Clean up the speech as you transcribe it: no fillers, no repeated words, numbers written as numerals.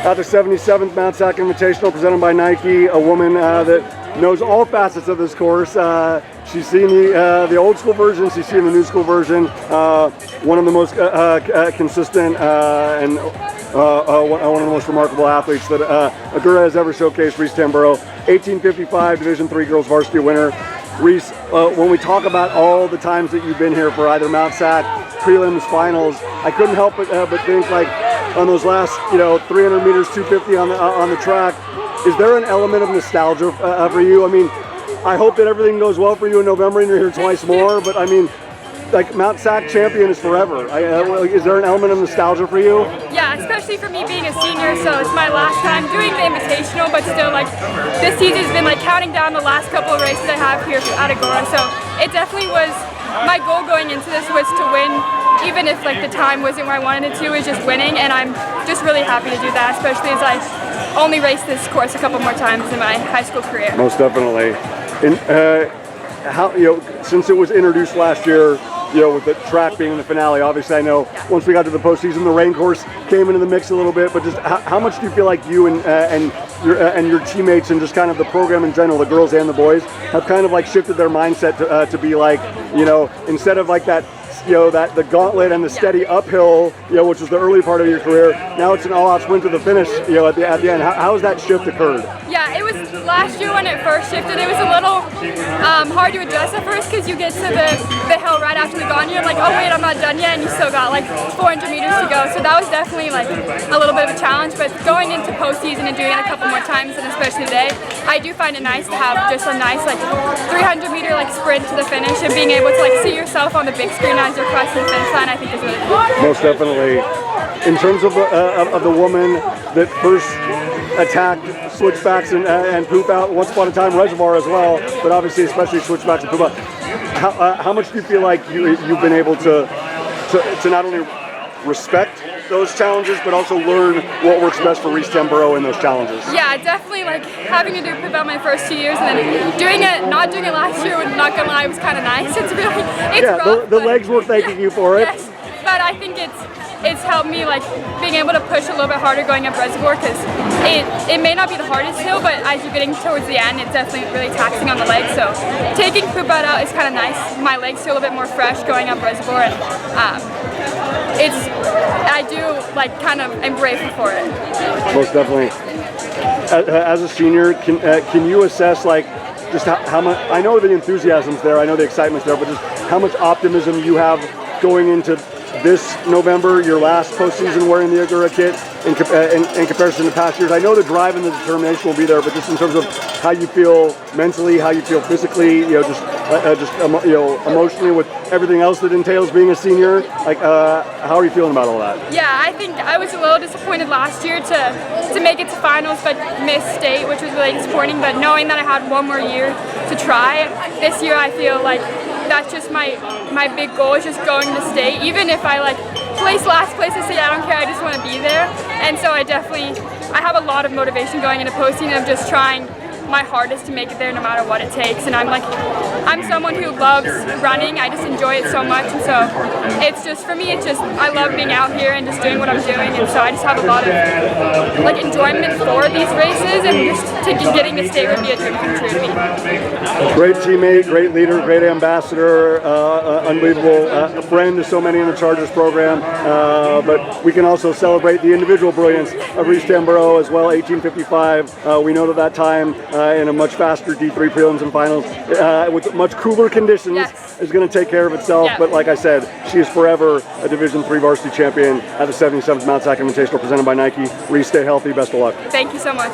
at the 77th Mount SAC Invitational presented by Nike, a woman that knows all facets of this course. She's seen the old school version, she's seen the new school version. One of the most consistent and one of the most remarkable athletes that Agoura has ever showcased, Reese Tamburro, 1855 Division III Girls Varsity winner. Reese, when we talk about all the times that you've been here for either Mount SAC, prelims, finals, I couldn't help but think, like, on those last 300 meters, 250 on the track, is there an element of nostalgia for you? I mean, I hope that everything goes well for you in November and you're here twice more, but I mean, like, Mount SAC champion is forever. Is there an element of nostalgia for you? Yeah, especially for me being a senior, so it's my last time doing the Invitational, but still, like, this season's been, like, counting down the last couple of races I have here at Agoura, so it definitely was, my goal going into this was to win, even if, like, the time wasn't where I wanted it to, is just winning, and I'm just really happy to do that, especially as I only raced this course a couple more times in my high school career. Most definitely. And how, since it was introduced last year, with the track being the finale, obviously I know once we got to the postseason, the rain course came into the mix a little bit, but just how much do you feel like you and your teammates and just kind of the program in general, the girls and the boys, have kind of like shifted their mindset to be like, instead of like that, that the gauntlet and the steady uphill, which was the early part of your career, now it's an all-out sprint to the finish, at the end. How has that shift occurred? Yeah, it was last year when it first shifted, it was a little hard to adjust at first because you get to the hill right after the gauntlet, you're like, oh wait, I'm not done yet, and you still got like 400 meters to go. So that was definitely like a little bit of a challenge, but going into postseason and doing it a couple more times, and especially today, I do find it nice to have just a nice like 300 meter like sprint to the finish, and being able to like see yourself on the big screen as you're crossing the finish line, I think is really cool. Most definitely. In terms of the woman that first attacked switchbacks and poop out, once upon a time reservoir as well, but obviously especially switchbacks and poop out, how much do you feel like you've been able to not only respect those challenges, but also learn what works best for Reese Tamburro in those challenges? Yeah, definitely, like, having to do poop out my first 2 years and then not doing it last year, not gonna lie, was kind of nice. It's really, rough. The legs were thanking you for it. Yes, but I think it's helped me, like, being able to push a little bit harder going up reservoir, because it may not be the hardest hill, but as you're getting towards the end, it's definitely really taxing on the legs. So taking poop out is kind of nice. My legs feel a little bit more fresh going up reservoir, and I do, like, kind of am grateful for it. Most definitely. As a senior, can you assess, like, just how much, I know the enthusiasm's there, I know the excitement's there, but just how much optimism you have going into this November, your last postseason wearing the Agoura kit, in comparison to past years? I know the drive and the determination will be there, but just in terms of how you feel mentally, how you feel physically, emotionally, with everything else that entails being a senior, like, how are you feeling about all that? Yeah, I think I was a little disappointed last year to make it to finals, but miss state, which was really disappointing. But knowing that I had one more year to try, this year I feel like that's just my big goal, is just going to state. Even if I like place last place at state, I don't care, I just want to be there. And so I have a lot of motivation going into postseason of just trying my hardest to make it there no matter what it takes. And I'm someone who loves running. I just enjoy it so much, and so it's just, for me, I love being out here and just doing what I'm doing, and so I just have a lot of like enjoyment for these races, and just getting to state would be a dream come true to me. Great teammate, great leader, great ambassador, unbelievable friend to so many in the Chargers program, but we can also celebrate the individual brilliance of Reese Tamburro as well. 1855, we know that time in a much faster D3 prelims and finals with much cooler conditions is going to take care of itself. Yeah. But like I said, she is forever a Division III varsity champion at the 77th Mount SAC Invitational presented by Nike. Reese, stay healthy. Best of luck. Thank you so much.